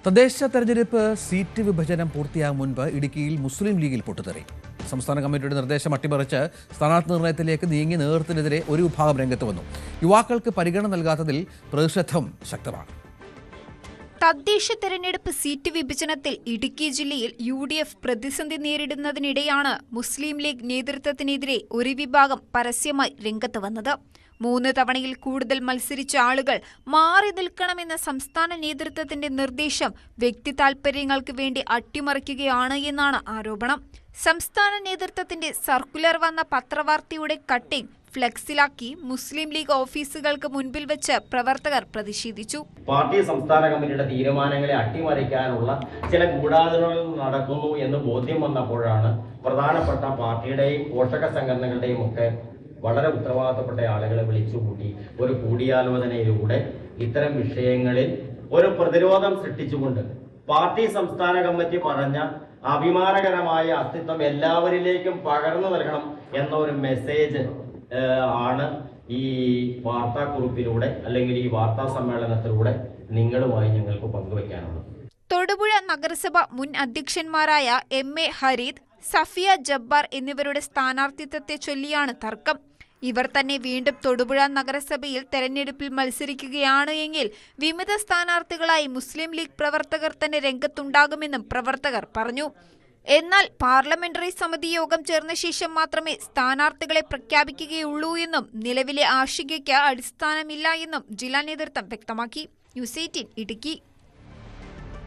തദ്ദേശ തെരഞ്ഞെടുപ്പ് സീറ്റ് വിഭജനം പൂർത്തിയാകും മുൻപ് ഇടുക്കിയിൽ മുസ്ലിം ലീഗിൽ പൊട്ടിത്തെറി. സംസ്ഥാന കമ്മിറ്റിയുടെ നിർദ്ദേശം അട്ടിമറിച്ച് സ്ഥാനാർത്ഥി നിർണയത്തിലേക്ക് നീങ്ങി നേതൃത്വത്തിനെതിരെ ഒരു വിഭാഗം രംഗത്ത് വന്നു. യുവാക്കൾക്ക് പരിഗണന നൽകാത്തതിൽ പ്രതിഷേധം ശക്തമാണ്. തദ്ദേശ തെരഞ്ഞെടുപ്പ് സീറ്റ് വിഭജനത്തിൽ ഇടുക്കി ജില്ലയിൽ UDF പ്രതിസന്ധി നേരിടുന്നതിനിടെയാണ് മുസ്ലിം ലീഗ് നേതൃത്വത്തിനെതിരെ ഒരു വിഭാഗം പരസ്യമായി രംഗത്ത് വന്നത്. 3 തവണയിൽ കൂടുതൽ മത്സരിച്ച ആളുകൾ മാറി നിൽക്കണമെന്ന സംസ്ഥാന നേതൃത്വത്തിന്റെ നിർദ്ദേശം വ്യക്തി താൽപര്യങ്ങൾക്ക് വേണ്ടി അട്ടിമറിക്കുകയാണ് എന്നാണ് ആരോപണം. സംസ്ഥാന നേതൃത്വത്തിന്റെ സർക്കുലർ വന്ന പത്രവാർത്തയുടെ കട്ടിംഗ് ഫ്ലെക്സിലാക്കി മുസ്ലിം ലീഗ് ഓഫീസുകൾക്ക് മുൻപിൽ വെച്ച് പ്രവർത്തകർ പ്രതിഷേധിച്ചു. പാർട്ടി സംസ്ഥാന കമ്മിറ്റിയുടെ തീരുമാനങ്ങളെ അട്ടിമറിക്കാനുള്ള ചില ഗൂഢാലോചനകൾ നടക്കുന്നു എന്ന് ബോധ്യം വന്നപ്പോഴാണ് പ്രധാനപ്പെട്ട പാർട്ടിയുടെയും പോഷക സംഘടനകളുടെയും ഒക്കെ വളരെ ഉത്തരവാദിത്തപ്പെട്ട ആളുകളെ വിളിച്ചുകൂട്ടി ഒരു കൂടിയാലോചനയിലൂടെ ഇത്തരം വിഷയങ്ങളിൽ ഒരു പ്രതിരോധം സൃഷ്ടിച്ചുകൊണ്ട് പാർട്ടി സംസ്ഥാന കമ്മിറ്റി പറഞ്ഞ അഭിമാനകരമായ അസ്തിത്വം എല്ലാവരിലേക്കും പകർന്നു നൽകണം എന്ന ഒരു മെസ്സേജ് ആണ് ഈ വാർത്താക്കുറിപ്പിലൂടെ അല്ലെങ്കിൽ ഈ വാർത്താ സമ്മേളനത്തിലൂടെ നിങ്ങളുമായി ഞങ്ങൾക്ക് പങ്കുവയ്ക്കാനുള്ളത്. തൊടുപുഴ നഗരസഭ മുൻ അധ്യക്ഷന്മാരായ MA ഹരീദ്, സഫിയ ജബ്ബാർ എന്നിവരുടെ സ്ഥാനാർത്ഥിത്വത്തെ ചൊല്ലിയാണ് തർക്കം. ഇവർ തന്നെ വീണ്ടും തൊടുപുഴ നഗരസഭയിൽ തെരഞ്ഞെടുപ്പിൽ മത്സരിക്കുകയാണ് എങ്കിൽ വിമത സ്ഥാനാർത്ഥികളായി മുസ്ലിം ലീഗ് പ്രവർത്തകർ തന്നെ രംഗത്തുണ്ടാകുമെന്നും പ്രവർത്തകർ പറഞ്ഞു. എന്നാൽ പാർലമെന്ററി സമിതി യോഗം ചേർന്ന ശേഷം മാത്രമേ സ്ഥാനാർത്ഥികളെ പ്രഖ്യാപിക്കുകയുള്ളൂ എന്നും നിലവിലെ ആശങ്കയ്ക്ക് അടിസ്ഥാനമില്ല എന്നും ജില്ലാ നേതൃത്വം വ്യക്തമാക്കി. ന്യൂസ് 18 ഇടുക്കി.